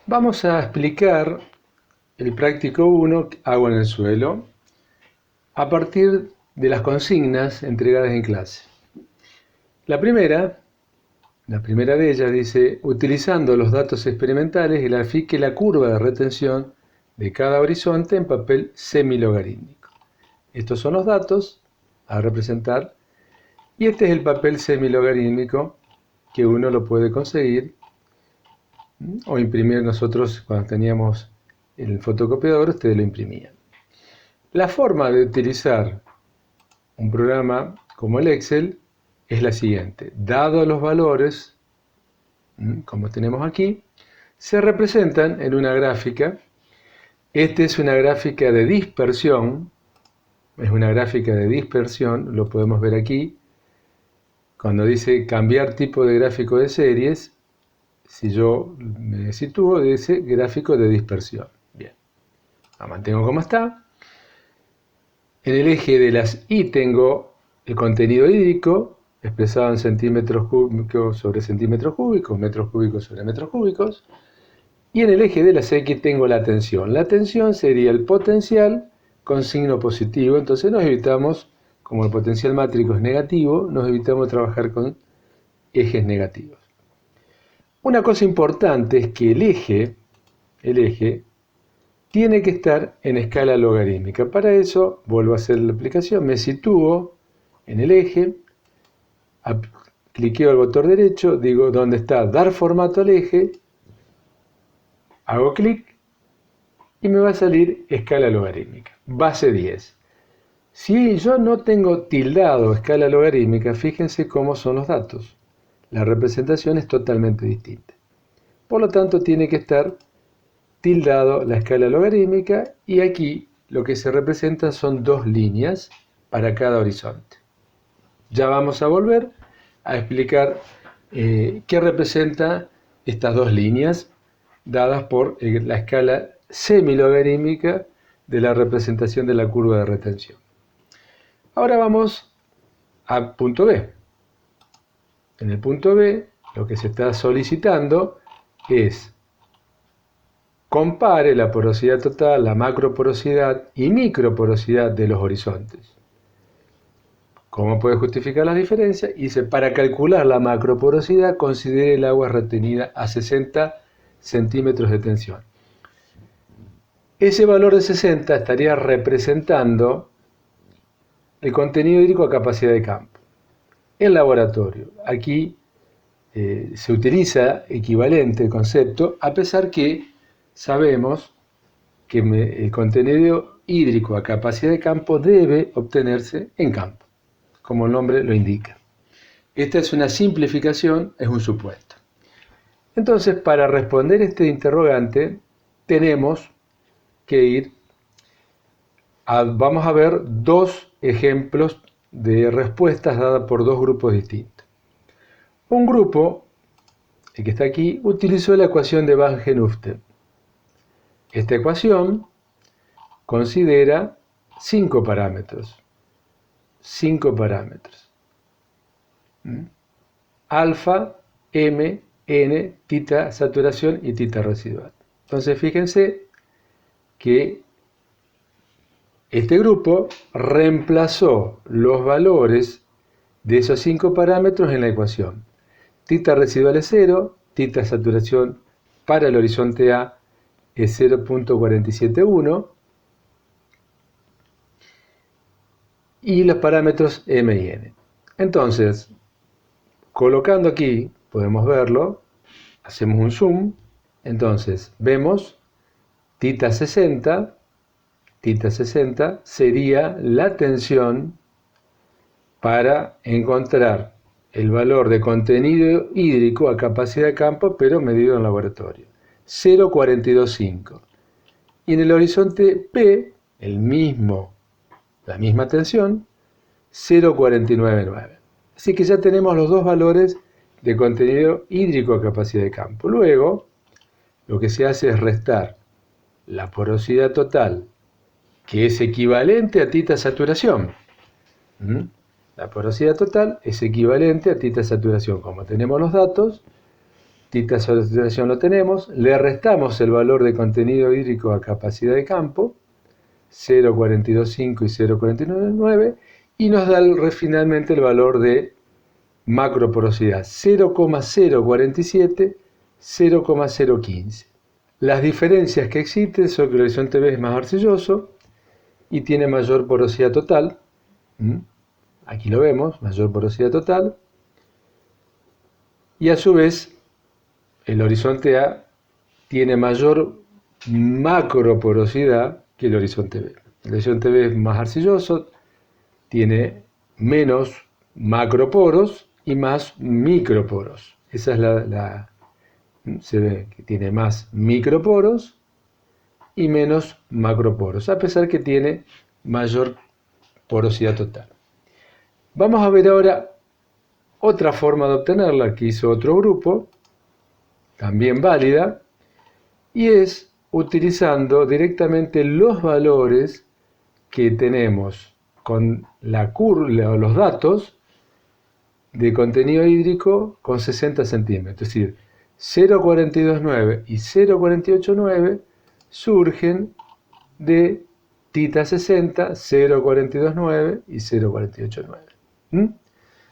Vamos a explicar el práctico 1, agua en el suelo, a partir de las consignas entregadas en clase. La primera de ellas dice, utilizando los datos experimentales, grafique la curva de retención de cada horizonte en papel semilogarítmico. Estos son los datos a representar y este es el papel semilogarítmico que uno lo puede conseguir o imprimir. Nosotros cuando teníamos el fotocopiador, ustedes lo imprimían. La forma de utilizar un programa como el Excel es la siguiente. Dados los valores, como tenemos aquí, se representan en una gráfica. Esta es una gráfica de dispersión. Lo podemos ver aquí. Cuando dice cambiar tipo de gráfico de series, si yo me sitúo, dice gráfico de dispersión. Bien, la mantengo como está. En el eje de las Y tengo el contenido hídrico, expresado en centímetros cúbicos sobre centímetros cúbicos, metros cúbicos sobre metros cúbicos. Y en el eje de las X tengo la tensión. La tensión sería el potencial con signo positivo, entonces nos evitamos, como el potencial mátrico es negativo, nos evitamos trabajar con ejes negativos. Una cosa importante es que el eje tiene que estar en escala logarítmica. Para eso vuelvo a hacer la aplicación, me sitúo en el eje, cliqueo el botón derecho, digo dónde está dar formato al eje, hago clic y me va a salir escala logarítmica, base 10. Si yo no tengo tildado escala logarítmica, fíjense cómo son los datos. La representación es totalmente distinta. Por lo tanto, tiene que estar tildado la escala logarítmica y aquí lo que se representa son dos líneas para cada horizonte. Ya vamos a volver a explicar qué representa estas dos líneas dadas por la escala semilogarítmica de la representación de la curva de retención. Ahora vamos al punto B. En el punto B, lo que se está solicitando es compare la porosidad total, la macroporosidad y microporosidad de los horizontes. ¿Cómo puede justificar las diferencias? Dice, para calcular la macroporosidad, considere el agua retenida a 60 centímetros de tensión. Ese valor de 60 estaría representando el contenido hídrico a capacidad de campo. En laboratorio, aquí se utiliza equivalente el concepto, a pesar que sabemos que el contenido hídrico a capacidad de campo debe obtenerse en campo, como el nombre lo indica. Esta es una simplificación, es un supuesto. Entonces, para responder este interrogante, tenemos que ir vamos a ver dos ejemplos de respuestas dadas por dos grupos distintos. Un grupo, el que está aquí, utilizó la ecuación de Van Genuchten. Esta ecuación considera cinco parámetros. Alfa, M, N, tita saturación y tita residual. Entonces fíjense que este grupo reemplazó los valores de esos cinco parámetros en la ecuación. Tita residual es 0, tita saturación para el horizonte A es 0.471 y los parámetros M y N. Entonces, colocando aquí, podemos verlo, hacemos un zoom, entonces vemos tita 60 sería la tensión para encontrar el valor de contenido hídrico a capacidad de campo, pero medido en laboratorio. 0,425. Y en el horizonte P, la misma tensión, 0,499. Así que ya tenemos los dos valores de contenido hídrico a capacidad de campo. Luego, lo que se hace es restar la porosidad total, que es equivalente a tita saturación. La porosidad total es equivalente a tita saturación. Como tenemos los datos, tita sobre saturación lo tenemos, le restamos el valor de contenido hídrico a capacidad de campo, 0,425 y 0,499, y nos da finalmente el valor de macroporosidad, 0,047, 0,015. Las diferencias que existen son que el horizonte B es más arcilloso y tiene mayor porosidad total. Aquí lo vemos, mayor porosidad total. Y a su vez, el horizonte A tiene mayor macroporosidad que el horizonte B. El horizonte B es más arcilloso, tiene menos macroporos y más microporos. Esa es se ve que tiene más microporos y menos macroporos, a pesar que tiene mayor porosidad total. Vamos a ver ahora otra forma de obtenerla que hizo otro grupo, también válida, y es utilizando directamente los valores que tenemos con la curva, los datos de contenido hídrico con 60 centímetros. Es decir, 0,429 y 0,489 surgen de tita 60, 0,429 y 0,489.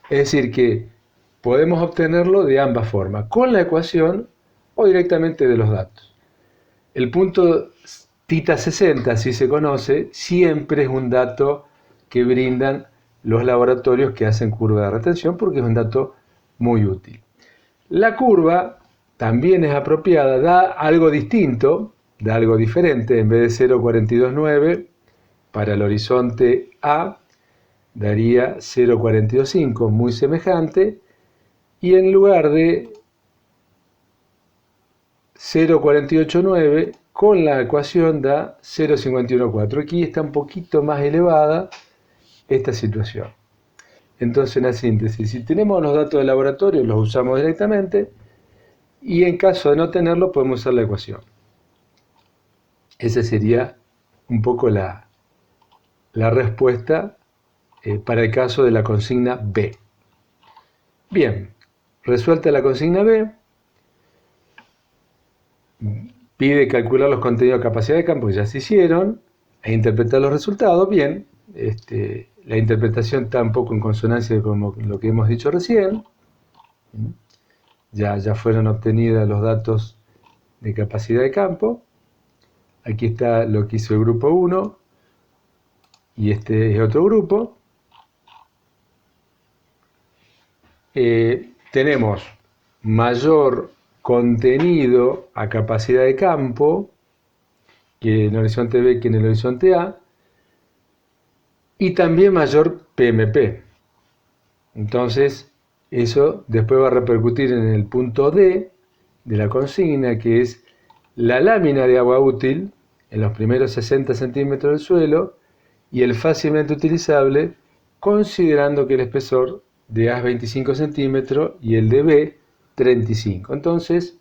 Es decir, que podemos obtenerlo de ambas formas, con la ecuación o directamente de los datos. El punto tita 60, así se conoce, siempre es un dato que brindan los laboratorios que hacen curva de retención porque es un dato muy útil. La curva también es apropiada, da algo distinto, da algo diferente. En vez de 0,429 para el horizonte A, daría 0,425, muy semejante, y en lugar de 0,489, con la ecuación da 0,514. Aquí está un poquito más elevada esta situación. Entonces, en la síntesis, si tenemos los datos de laboratorio, los usamos directamente, y en caso de no tenerlo, podemos usar la ecuación. Esa sería un poco la respuesta para el caso de la consigna B. Bien, resuelta la consigna B, pide calcular los contenidos de capacidad de campo que ya se hicieron e interpretar los resultados. Bien, la interpretación está un poco en consonancia con lo que hemos dicho recién. Ya fueron obtenidos los datos de capacidad de campo. Aquí está lo que hizo el grupo 1 y este es otro grupo. Tenemos mayor contenido a capacidad de campo que en el horizonte B que en el horizonte A, y también mayor PMP. Entonces, eso después va a repercutir en el punto D de la consigna, que es la lámina de agua útil en los primeros 60 centímetros del suelo y el fácilmente utilizable, considerando que el espesor de A es 25 centímetros y el de B 35. Entonces,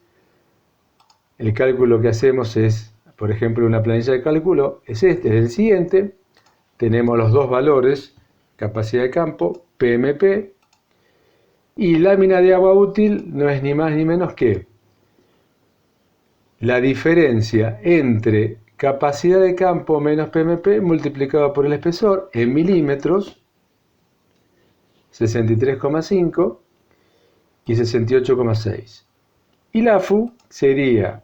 el cálculo que hacemos es, por ejemplo, una planilla de cálculo, es el siguiente. Tenemos los dos valores, capacidad de campo, PMP, y lámina de agua útil no es ni más ni menos que la diferencia entre capacidad de campo menos PMP multiplicado por el espesor en milímetros, 63,5 y 68,6. Y la AFU sería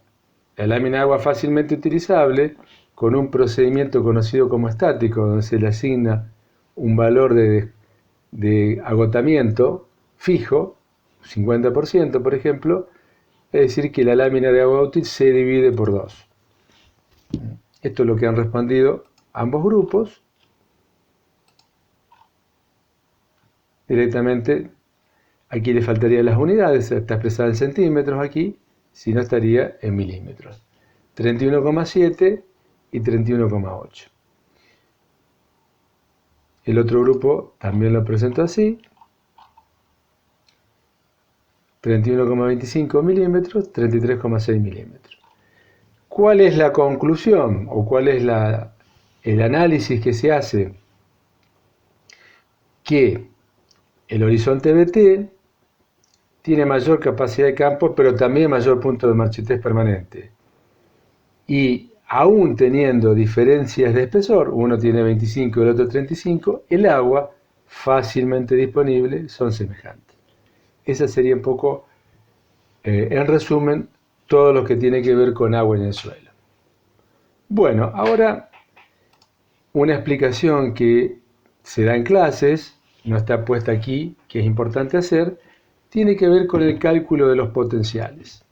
la lámina de agua fácilmente utilizable con un procedimiento conocido como estático, donde se le asigna un valor de agotamiento fijo, 50%, por ejemplo, es decir, que la lámina de agua útil se divide por 2. Esto es lo que han respondido ambos grupos. Directamente, aquí le faltarían las unidades, está expresada en centímetros aquí, si no estaría en milímetros. 31,7 y 31,8. El otro grupo también lo presento así. 31,25 milímetros, 33,6 milímetros. ¿Cuál es la conclusión o cuál es el análisis que se hace? Que el horizonte BT tiene mayor capacidad de campo, pero también mayor punto de marchitez permanente. Y aún teniendo diferencias de espesor, uno tiene 25 y el otro 35, el agua fácilmente disponible son semejantes. Esa sería un poco, en resumen, todo lo que tiene que ver con agua en el suelo. Bueno, ahora una explicación que se da en clases, no está puesta aquí, que es importante hacer, tiene que ver con el cálculo de los potenciales.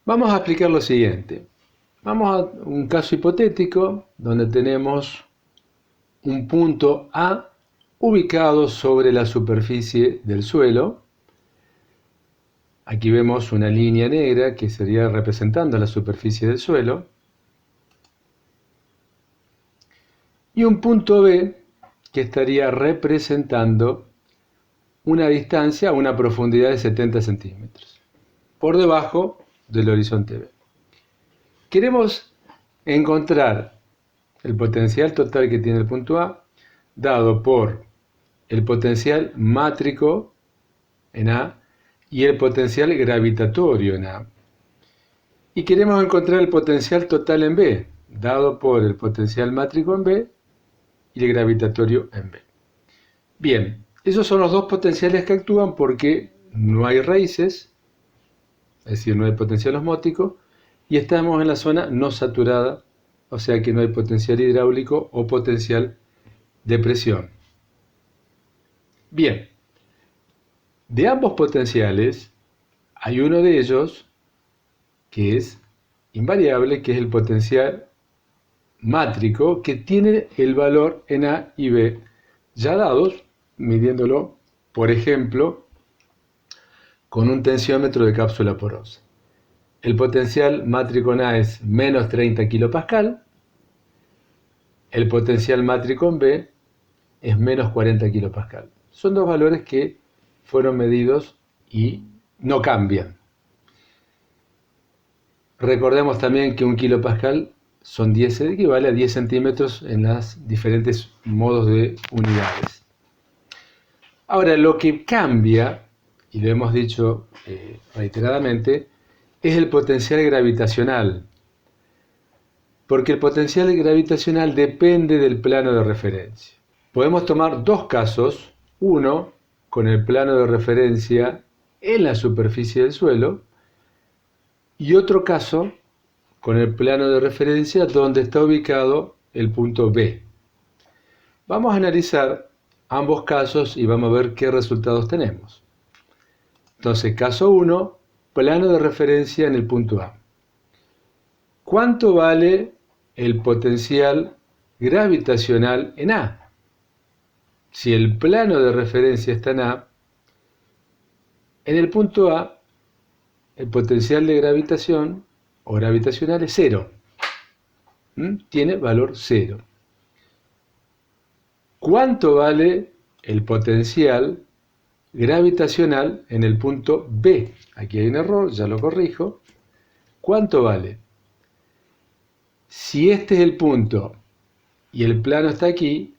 Vamos a explicar lo siguiente. Vamos a un caso hipotético donde tenemos un punto A ubicado sobre la superficie del suelo. Aquí vemos una línea negra que sería representando la superficie del suelo. Y un punto B que estaría representando una distancia, una profundidad de 70 centímetros, por debajo del horizonte B. Queremos encontrar el potencial total que tiene el punto A, dado por el potencial mátrico en A y el potencial gravitatorio en A. Y queremos encontrar el potencial total en B, dado por el potencial mátrico en B y el gravitatorio en B. Bien, esos son los dos potenciales que actúan porque no hay raíces, es decir, no hay potencial osmótico, y estamos en la zona no saturada, o sea que no hay potencial hidráulico o potencial de presión. Bien, de ambos potenciales hay uno de ellos que es invariable, que es el potencial mátrico, que tiene el valor en A y B ya dados, midiéndolo, por ejemplo, con un tensiómetro de cápsula porosa. El potencial mátrico en A es menos 30 kPa, el potencial mátrico en B es menos 40 kPa. Son dos valores que fueron medidos y no cambian. Recordemos también que un kilopascal equivale a 10 centímetros en los diferentes modos de unidades. Ahora, lo que cambia, y lo hemos dicho reiteradamente, es el potencial gravitacional, porque el potencial gravitacional depende del plano de referencia. Podemos tomar dos casos, uno con el plano de referencia en la superficie del suelo y otro caso con el plano de referencia donde está ubicado el punto B. Vamos a analizar ambos casos y vamos a ver qué resultados tenemos. Entonces, caso 1, plano de referencia en el punto A. ¿Cuánto vale el potencial gravitacional en A? Si el plano de referencia está en A, en el punto A, el potencial de gravitación o gravitacional es 0. Tiene valor 0. ¿Cuánto vale el potencial gravitacional en el punto B? Aquí hay un error, ya lo corrijo. ¿Cuánto vale? Si este es el punto y el plano está aquí,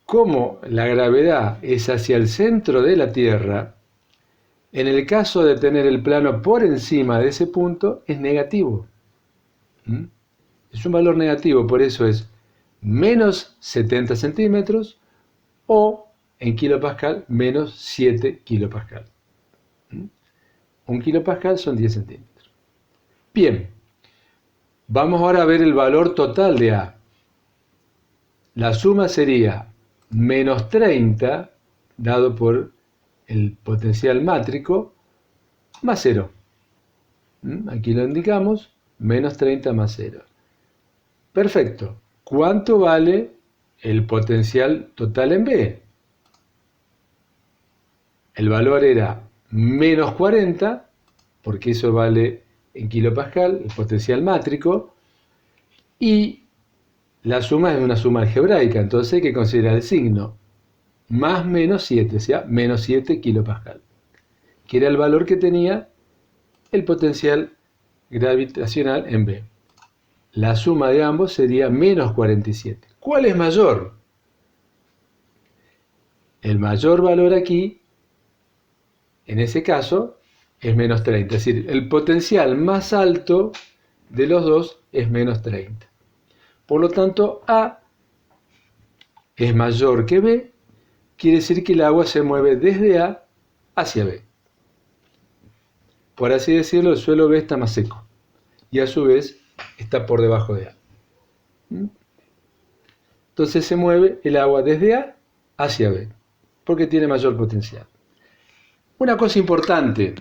como la gravedad es hacia el centro de la Tierra, en el caso de tener el plano por encima de ese punto, es negativo. Es un valor negativo, por eso es menos 70 centímetros o, en kilopascal, menos 7 kilopascal. Un kilopascal son 10 centímetros. Bien, vamos ahora a ver el valor total de A. La suma sería menos 30, dado por el potencial mátrico, más 0. Aquí lo indicamos, menos 30 más 0. Perfecto. ¿Cuánto vale el potencial total en B? El valor era menos 40, porque eso vale en kilopascal, el potencial mátrico, y la suma es una suma algebraica, entonces hay que considerar el signo. Más menos 7, o sea, menos 7 kilopascal, que era el valor que tenía el potencial gravitacional en B. La suma de ambos sería menos 47. ¿Cuál es mayor? El mayor valor aquí en ese caso es menos 30. Es decir, el potencial más alto de los dos es menos 30. Por lo tanto, A es mayor que B, quiere decir que el agua se mueve desde A hacia B. Por así decirlo, el suelo B está más seco y a su vez está por debajo de A. Entonces se mueve el agua desde A hacia B, porque tiene mayor potencial. Una cosa importante,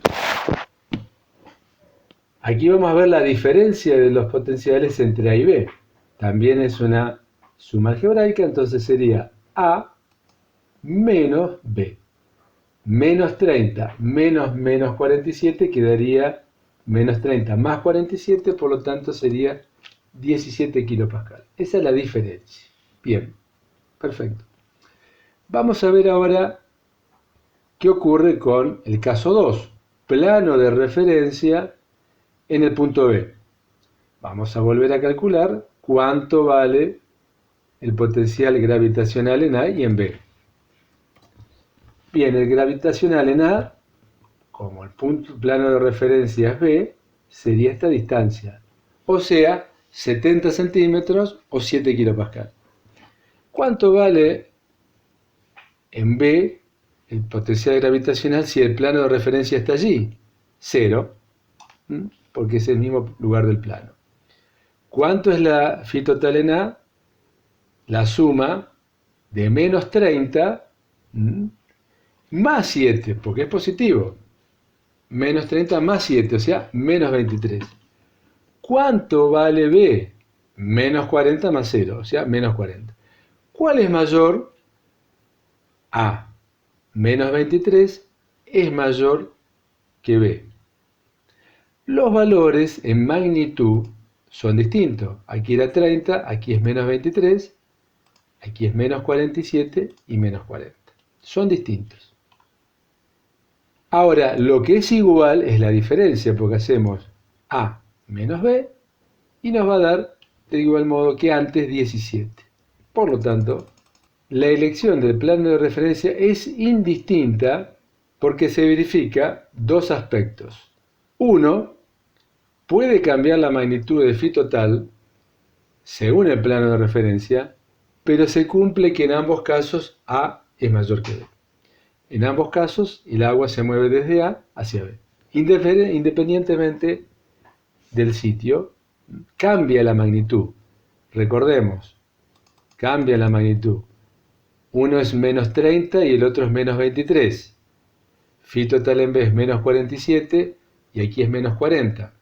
aquí vamos a ver la diferencia de los potenciales entre A y B. También es una suma algebraica, entonces sería A menos B. Menos 30 menos menos 47 quedaría menos 30 más 47, por lo tanto sería 17 kilopascal. Esa es la diferencia. Bien, perfecto. Vamos a ver ahora qué ocurre con el caso 2, plano de referencia en el punto B. Vamos a volver a calcular cuánto vale el potencial gravitacional en A y en B. Bien, el gravitacional en A, como el plano de referencia es B, sería esta distancia, o sea, 70 centímetros o 7 kilopascal. ¿Cuánto vale en B el potencial gravitacional si el plano de referencia está allí? 0, porque es el mismo lugar del plano. ¿Cuánto es la phi total en A? La suma de menos 30 más 7, porque es positivo. Menos 30 más 7, o sea, menos 23. ¿Cuánto vale B? Menos 40 más 0, o sea, menos 40. ¿Cuál es mayor? A, menos 23, es mayor que B. Los valores en magnitud son distintos. Aquí era 30, aquí es menos 23, aquí es menos 47 y menos 40. Son distintos. Ahora, lo que es igual es la diferencia, porque hacemos A menos B y nos va a dar de igual modo que antes 17. Por lo tanto, la elección del plano de referencia es indistinta porque se verifica dos aspectos. Uno, puede cambiar la magnitud de phi total según el plano de referencia, pero se cumple que en ambos casos A es mayor que B. En ambos casos, el agua se mueve desde A hacia B. Independientemente del sitio, cambia la magnitud. Recordemos, cambia la magnitud. Uno es menos 30 y el otro es menos 23. Phi total en B es menos 47 y aquí es menos 40.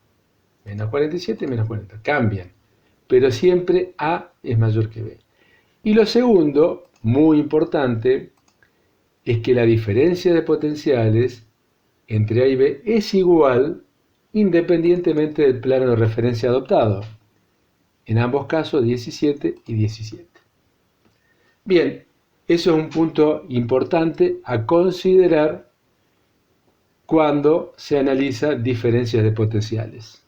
Menos 47 y menos 40. Cambian. Pero siempre A es mayor que B. Y lo segundo, muy importante, es que la diferencia de potenciales entre A y B es igual independientemente del plano de referencia adoptado. En ambos casos 17 y 17. Bien, eso es un punto importante a considerar cuando se analiza diferencias de potenciales.